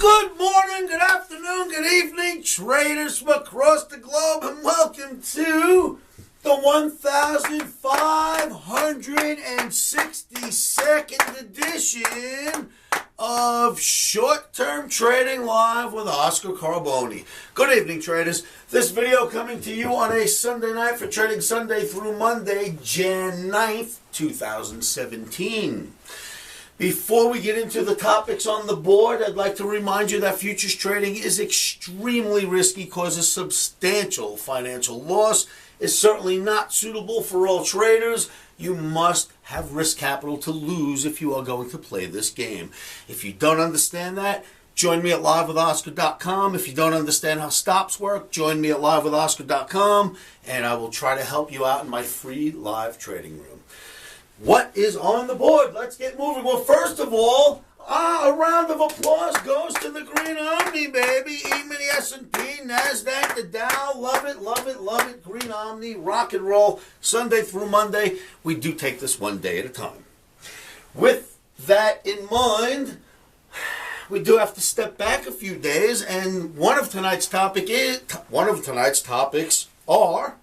Good morning, good afternoon, good evening, traders from across the globe, and welcome to the 1562nd edition of Short-Term Trading Live with Oscar Carboni. Good evening, traders. This video coming to you on a Sunday night for Trading Sunday through Monday, Jan 9th, 2017. Before we get into the topics on the board, I'd like to remind you that futures trading is extremely risky, causes substantial financial loss, is certainly not suitable for all traders. You must have risk capital to lose if you are going to play this game. If you don't understand that, join me at livewithoscar.com. If you don't understand how stops work, join me at livewithoscar.com, and I will try to help you out in my free live trading room. What is on the board? Let's get moving. Well, first of all, a round of applause goes to the green Omni, baby. Emini, S&P, Nasdaq, the Dow. Love it, love it, love it. Green Omni, rock and roll. Sunday through Monday. We do take this one day at a time. With that in mind, we do have to step back a few days, and one of tonight's topics are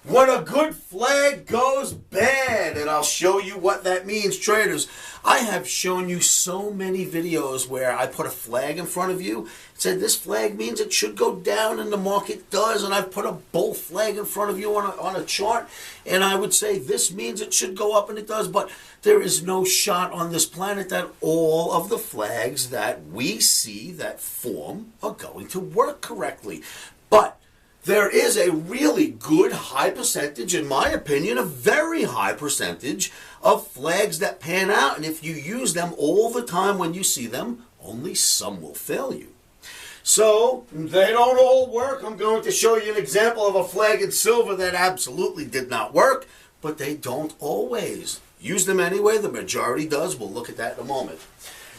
when a good flag goes bad, and I'll show you what that means, traders. I have shown you so many videos where I put a flag in front of you, said this flag means it should go down, and the market does, and I've put a bull flag in front of you on a chart, and I would say this means it should go up, and it does, but there is no shot on this planet that all of the flags that we see that form are going to work correctly. But there is a really good high percentage, in my opinion, a very high percentage of flags that pan out. And if you use them all the time when you see them, only some will fail you. So they don't all work. I'm going to show you an example of a flag in silver that absolutely did not work, but they don't always. Use them anyway. The majority does. We'll look at that in a moment.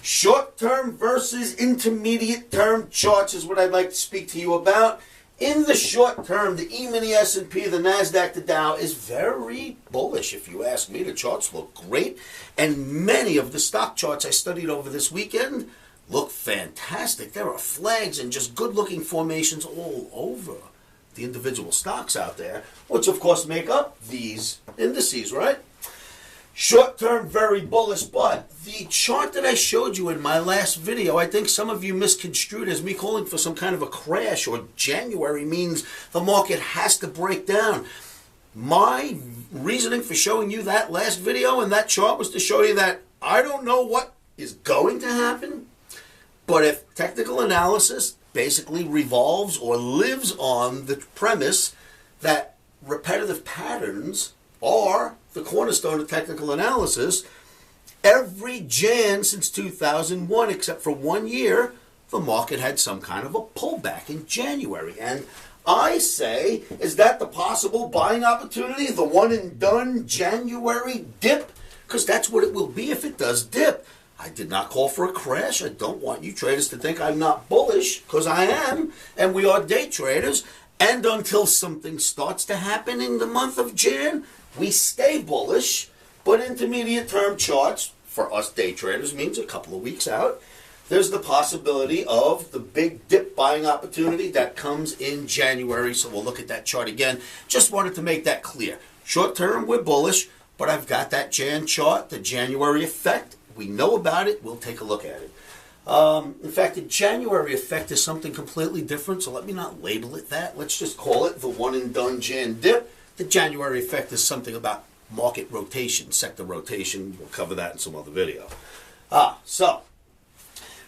Short-term versus intermediate-term charts is what I'd like to speak to you about. In the short term, the emini, S&P, the Nasdaq, the Dow is very bullish. If you ask me, the charts look great. And many of the stock charts I studied over this weekend look fantastic. There are flags and just good-looking formations all over the individual stocks out there, which, of course, make up these indices, right? Short term, very bullish, but the chart that I showed you in my last video, I think some of you misconstrued as me calling for some kind of a crash, or January means the market has to break down. My reasoning for showing you that last video and that chart was to show you that I don't know what is going to happen, but if technical analysis basically revolves or lives on the premise that repetitive patterns are the cornerstone of technical analysis, every Jan since 2001, except for 1 year, the market had some kind of a pullback in January. And I say, is that the possible buying opportunity, the one and done January dip? Because that's what it will be if it does dip. I did not call for a crash. I don't want you traders to think I'm not bullish, because I am, and we are day traders. And until something starts to happen in the month of Jan, we stay bullish, but intermediate term charts for us day traders means a couple of weeks out. There's the possibility of the big dip buying opportunity that comes in January. So we'll look at that chart again. Just wanted to make that clear. Short term, we're bullish, but I've got that Jan chart, the January effect. We know about it. We'll take a look at it. In fact, the January effect is something completely different, so let me not label it that. Let's just call it the one and done Jan dip. The January effect is something about market rotation, sector rotation. We'll cover that in some other video. So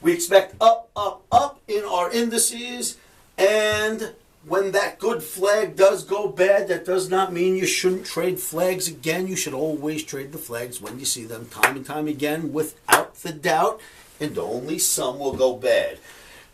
we expect up, up, up in our indices, and when that good flag does go bad, that does not mean you shouldn't trade flags again. You should always trade the flags when you see them time and time again without the doubt, and only some will go bad.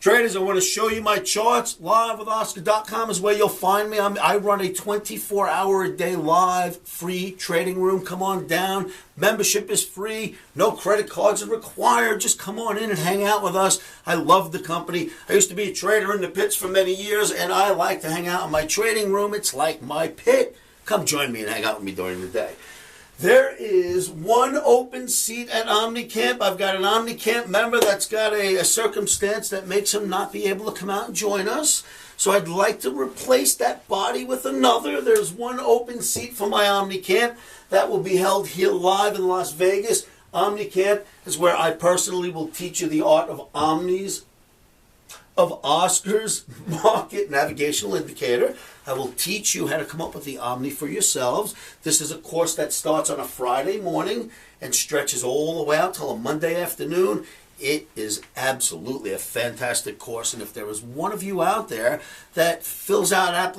Traders, I want to show you my charts. Livewithoscar.com is where you'll find me. I run a 24-hour-a-day live free trading room. Come on down. Membership is free. No credit cards are required. Just come on in and hang out with us. I love the company. I used to be a trader in the pits for many years, and I like to hang out in my trading room. It's like my pit. Come join me and hang out with me during the day. There is one open seat at OmniCamp. I've got an OmniCamp member that's got a circumstance that makes him not be able to come out and join us. So I'd like to replace that body with another. There's one open seat for my OmniCamp that will be held here live in Las Vegas. OmniCamp is where I personally will teach you the art of omnis, of Oscar's market navigational indicator. I will teach you how to come up with the Omni for yourselves. This is a course that starts on a Friday morning and stretches all the way out till a Monday afternoon. It is absolutely a fantastic course, and if there is one of you out there that fills out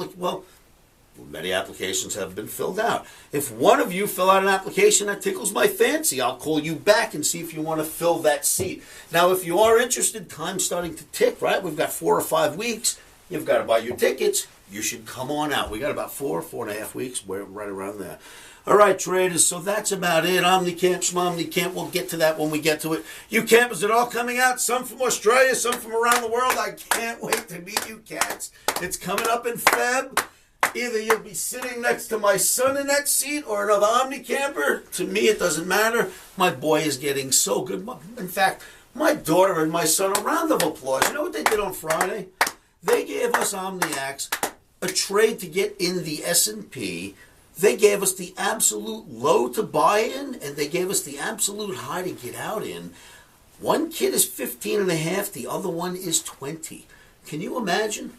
many applications have been filled out. If one of you fill out an application that tickles my fancy, I'll call you back and see if you want to fill that seat. Now, if you are interested, time's starting to tick, right? We've got 4 or 5 weeks. You've got to buy your tickets. You should come on out. We got about 4.5 weeks. We're right around there. All right, traders, so that's about it. OmniCamp, Schmomnicamp, we'll get to that when we get to it. You campers are all coming out, some from Australia, some from around the world. I can't wait to meet you cats. It's coming up in Feb. Either you'll be sitting next to my son in that seat or another OmniCamper. To me, it doesn't matter. My boy is getting so good. In fact, my daughter and my son, a round of applause. You know what they did on Friday? They gave us Omniacs a trade to get in the S&P. They gave us the absolute low to buy in, and they gave us the absolute high to get out in. One kid is 15 and a half, the other one is 20. Can you imagine?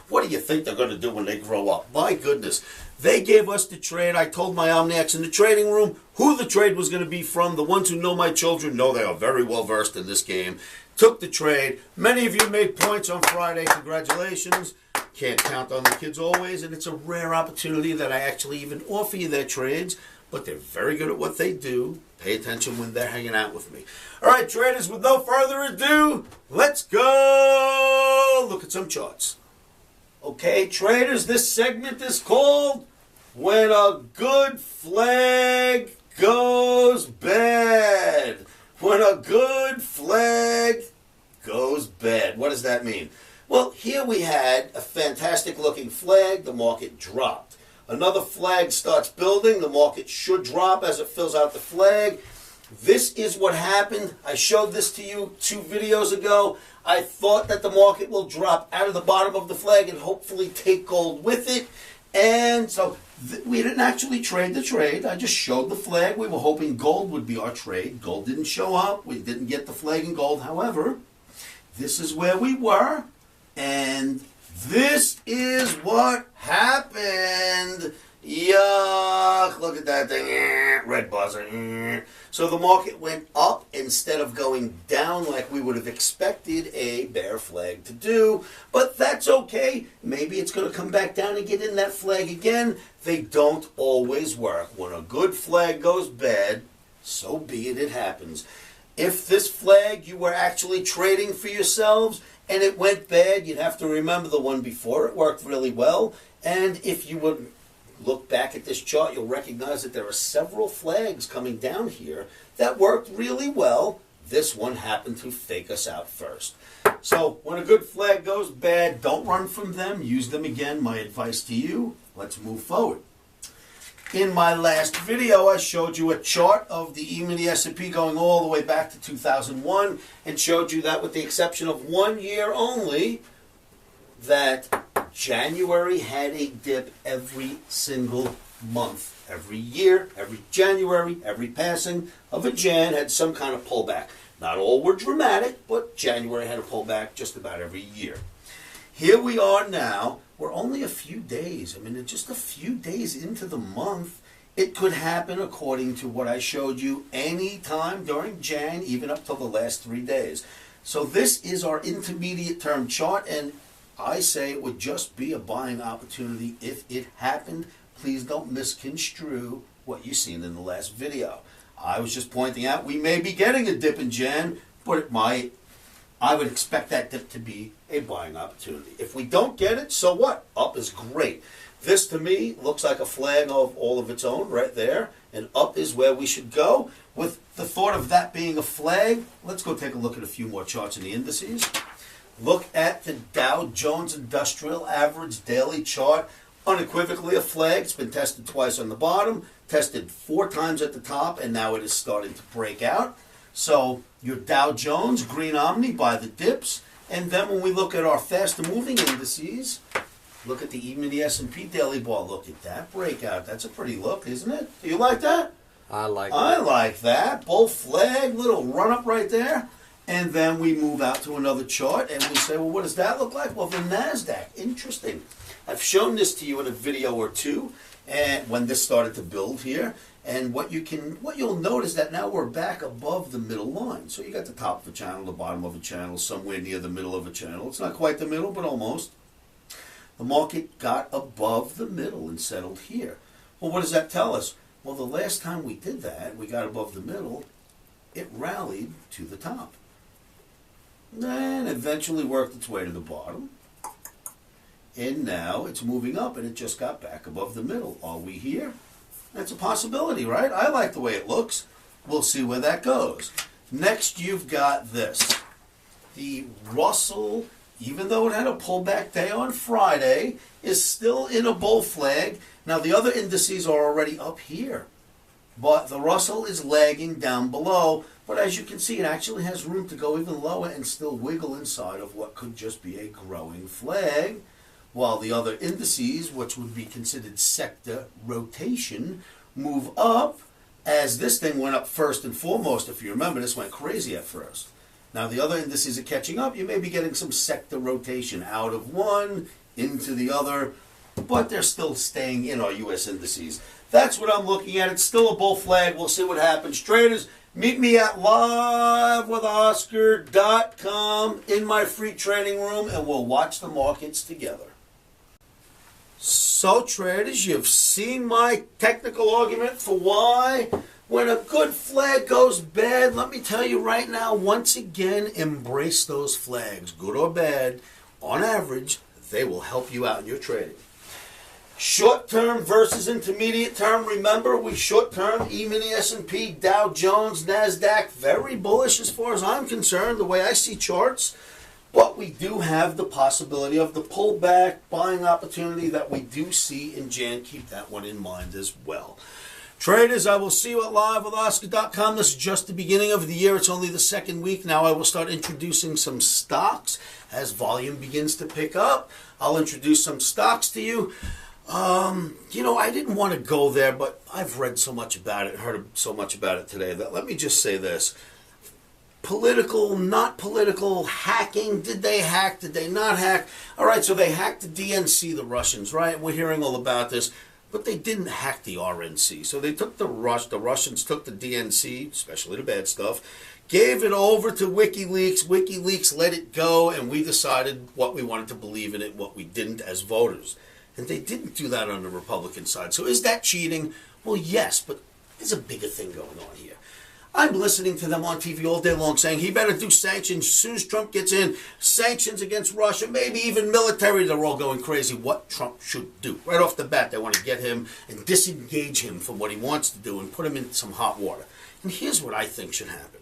What do you think they're going to do when they grow up? My goodness. They gave us the trade. I told my Omniacs in the trading room who the trade was going to be from. The ones who know my children know they are very well versed in this game. Took the trade. Many of you made points on Friday. Congratulations. Can't count on the kids always, and it's a rare opportunity that I actually even offer you their trades, but they're very good at what they do. Pay attention when they're hanging out with me. All right, traders, with no further ado, let's go look at some charts. Okay, traders, this segment is called When a Good Flag Goes Bad. When a good flag goes bad. What does that mean? Well, here we had a fantastic looking flag. The market dropped. Another flag starts building. The market should drop as it fills out the flag. This is what happened. I showed this to you 2 videos ago. I thought that the market will drop out of the bottom of the flag and hopefully take gold with it. And so we didn't actually trade the trade. I just showed the flag. We were hoping gold would be our trade. Gold didn't show up. We didn't get the flag in gold. However, this is where we were. And this is what happened. Yuck. Look at that thing. Red buzzer. So the market went up instead of going down like we would have expected a bear flag to do. But that's okay. Maybe it's going to come back down and get in that flag again. They don't always work. When a good flag goes bad, so be it. It happens. If this flag you were actually trading for yourselves and it went bad, you'd have to remember the one before. It worked really well. And if you would look back at this chart, you'll recognize that there are several flags coming down here that worked really well. This one happened to fake us out first. So when a good flag goes bad, don't run from them. Use them again. My advice to you, let's move forward. In my last video, I showed you a chart of the emini S&P going all the way back to 2001 and showed you that with the exception of 1 year only, that January had a dip every single month. Every year, every January, every passing of a Jan had some kind of pullback. Not all were dramatic, but January had a pullback just about every year. Here we are now. We're only a few days. I mean, just a few days into the month. It could happen according to what I showed you any time during Jan, even up till the last 3 days. So this is our intermediate term chart, and I say it would just be a buying opportunity if it happened. Please don't misconstrue what you've seen in the last video. I was just pointing out we may be getting a dip in Jan, but it might. I would expect that dip to be a buying opportunity. If we don't get it, so what? Up is great. This, to me, looks like a flag of all of its own right there, and up is where we should go. With the thought of that being a flag, let's go take a look at a few more charts in the indices. Look at the Dow Jones Industrial Average daily chart. unequivocally a flag. It's been tested twice on the bottom, tested 4 times at the top, and now it is starting to break out. So your Dow Jones, green Omni by the dips. And then when we look at our faster moving indices, look at the even the S&P daily bar. Look at that breakout. That's a pretty look, isn't it? Do you like that? I like that. Bull flag, little run up right there. And then we move out to another chart and we say, well, what does that look like? Well, the Nasdaq. Interesting. I've shown this to you in a video or two, and when this started to build here. And what you'll notice that now we're back above the middle line. So you got the top of a channel, the bottom of a channel, somewhere near the middle of a channel. It's not quite the middle, but almost. The market got above the middle and settled here. Well, what does that tell us? Well, the last time we did that, we got above the middle, it rallied to the top. Then eventually worked its way to the bottom. And now it's moving up and it just got back above the middle. Are we here? That's a possibility, right? I like the way it looks. We'll see where that goes. Next, you've got this. The Russell, even though it had a pullback day on Friday, is still in a bull flag. Now, the other indices are already up here. But the Russell is lagging down below. But as you can see, it actually has room to go even lower and still wiggle inside of what could just be a growing flag. While the other indices, which would be considered sector rotation, move up, as this thing went up first and foremost. If you remember, this went crazy at first. Now the other indices are catching up. You may be getting some sector rotation out of one into the other, but they're still staying in our U.S. indices. That's what I'm looking at. It's still a bull flag. We'll see what happens. Traders, meet me at livewithoscar.com in my free trading room, and we'll watch the markets together. So traders, you've seen my technical argument for why when a good flag goes bad, let me tell you right now, once again, embrace those flags, good or bad. On average, they will help you out in your trading. Short term versus intermediate term. Remember, we short term, emini, S&P, Dow Jones, Nasdaq, very bullish as far as I'm concerned, the way I see charts. But we do have the possibility of the pullback buying opportunity that we do see in Jan. Keep that one in mind as well. Traders, I will see you at livewithoscar.com. This is just the beginning of the year. It's only the second week. Now I will start introducing some stocks as volume begins to pick up. I'll introduce some stocks to you. I didn't want to go there, but I've read so much about it, heard so much about it today that let me just say this. Political, not political, hacking. Did they hack? Did they not hack? All right, so they hacked the DNC, the Russians, right? We're hearing all about this. But they didn't hack the RNC. So they took the Russians took the DNC, especially the bad stuff, gave it over to WikiLeaks. WikiLeaks let it go, and we decided what we wanted to believe in it, what we didn't as voters. And they didn't do that on the Republican side. So is that cheating? Well, yes, but there's a bigger thing going on here. I'm listening to them on TV all day long saying he better do sanctions as soon as Trump gets in. Sanctions against Russia, maybe even military. They're all going crazy. What Trump should do. Right off the bat, they want to get him and disengage him from what he wants to do and put him in some hot water. And here's what I think should happen.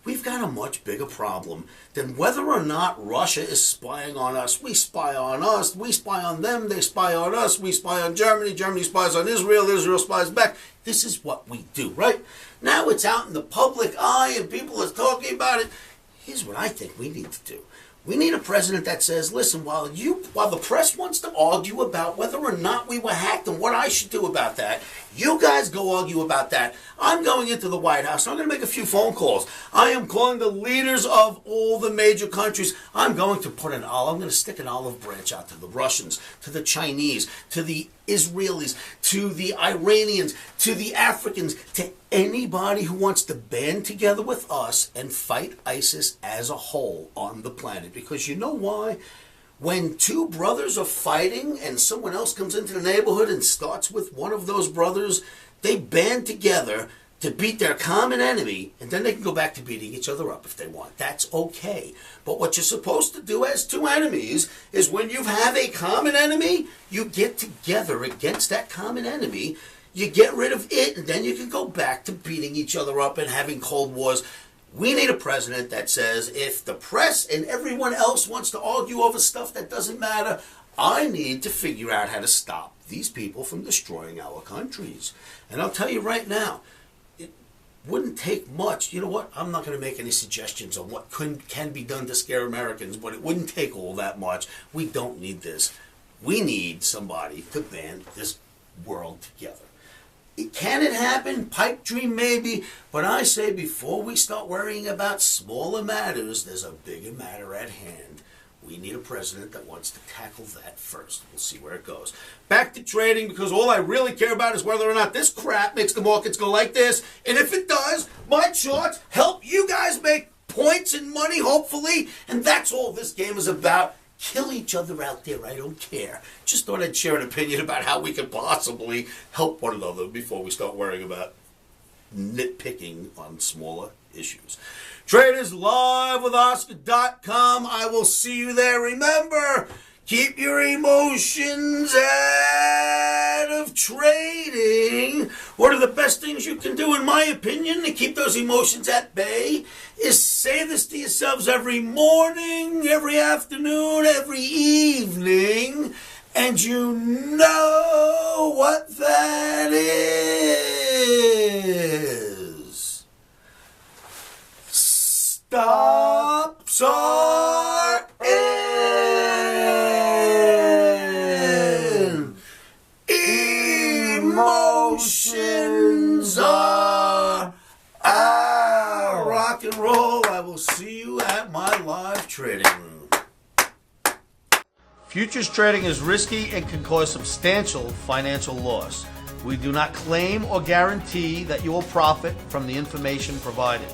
We've got a much bigger problem than whether or not Russia is spying on us. We spy on us. We spy on them. They spy on us. We spy on Germany. Germany spies on Israel. Israel spies back. This is what we do, right? Now it's out in the public eye and people are talking about it. Here's what I think we need to do. We need a president that says, listen, while the press wants to argue about whether or not we were hacked and what I should do about that, you guys go argue about that. I'm going into the White House. I'm going to make a few phone calls. I am calling the leaders of all the major countries. I'm going to stick an olive branch out to the Russians, to the Chinese, to the Israelis, to the Iranians, to the Africans, to anybody who wants to band together with us and fight ISIS as a whole on the planet. Because you know why? When two brothers are fighting and someone else comes into the neighborhood and starts with one of those brothers, they band together to beat their common enemy, and then they can go back to beating each other up if they want. That's okay. But what you're supposed to do as two enemies is when you have a common enemy, you get together against that common enemy, you get rid of it, and then you can go back to beating each other up and having cold wars. We need a president that says, if the press and everyone else wants to argue over stuff that doesn't matter, I need to figure out how to stop these people from destroying our countries. And I'll tell you right now, it wouldn't take much. You know what? I'm not going to make any suggestions on what can be done to scare Americans, but it wouldn't take all that much. We don't need this. We need somebody to band this world together. Can it happen? Pipe dream maybe. But I say before we start worrying about smaller matters, there's a bigger matter at hand. We need a president that wants to tackle that first. We'll see where it goes. Back to trading, because all I really care about is whether or not this crap makes the markets go like this. And if it does, my charts help you guys make points and money, hopefully. And that's all this game is about. Kill each other out there. I don't care. Just thought I'd share an opinion about how we could possibly help one another before we start worrying about nitpicking on smaller issues. Traders live with Oscar.com. I will see you there. Remember, keep your emotions out of trading. One of the best things you can do, in my opinion, to keep those emotions at bay is say this to yourselves every morning, every afternoon, every evening, and you know what that is. Stops are in. Emotions are out. Rock and roll. I will see you at my live trading room. Futures trading is risky and can cause substantial financial loss. We do not claim or guarantee that you will profit from the information provided.